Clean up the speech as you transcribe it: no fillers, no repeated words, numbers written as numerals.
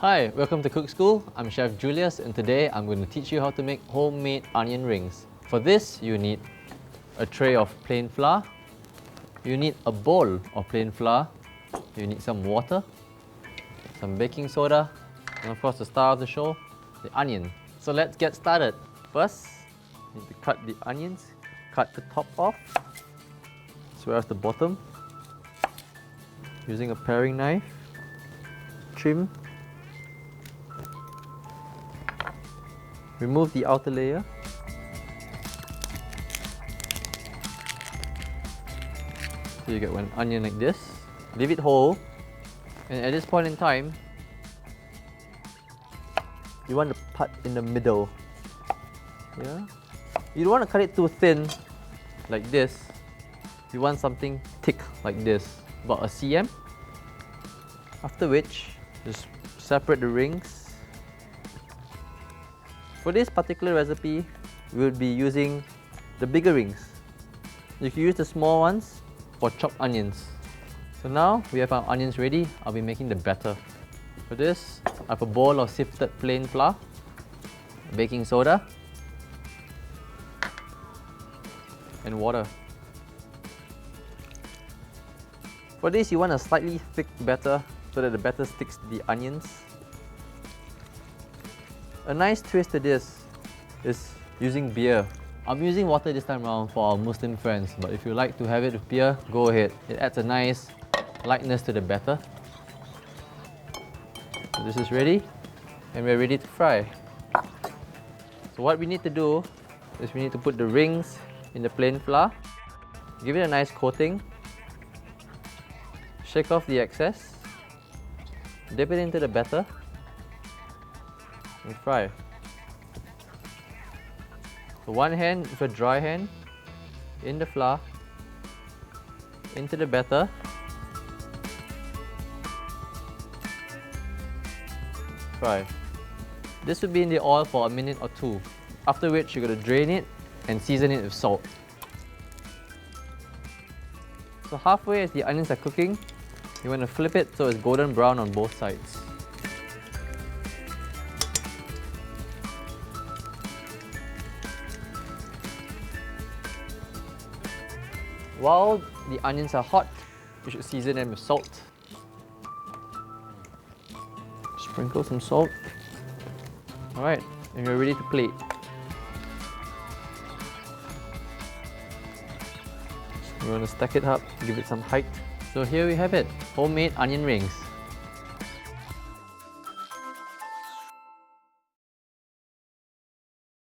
Hi, welcome to Cook School. I'm Chef Julius and today I'm going to teach you how to make homemade onion rings. For this, you need a tray of plain flour, you need a bowl of plain flour, you need some water, some baking soda, and of course the star of the show, the onion. So let's get started. First, you need to cut the onions, cut the top off, as well as the bottom. Using a paring knife, trim. Remove the outer layer. So you get one onion like this. Leave it whole. And at this point in time, you want to cut in the middle. Yeah? You don't want to cut it too thin like this. You want something thick like this, about a cm. After which, just separate the rings. For this particular recipe, we'll be using the bigger rings. You can use the small ones for chopped onions. So now we have our onions ready, I'll be making the batter. For this, I have a bowl of sifted plain flour, baking soda, and water. For this, you want a slightly thick batter so that the batter sticks to the onions. A nice twist to this is using beer. I'm using water this time around for our Muslim friends, but if you like to have it with beer, go ahead. It adds a nice lightness to the batter. So this is ready, and we're ready to fry. So what we need to do is we need to put the rings in the plain flour, give it a nice coating, shake off the excess, dip it into the batter, and fry. So one hand with a dry hand in the flour, into the batter, fry. This would be in the oil for a minute or two, after which you're going to drain it and season it with salt. So halfway as the onions are cooking, you want to flip it so it's golden brown on both sides. While the onions are hot, you should season them with salt. Sprinkle some salt. Alright, and you're ready to plate. So you want to stack it up, give it some height. So here we have it, homemade onion rings.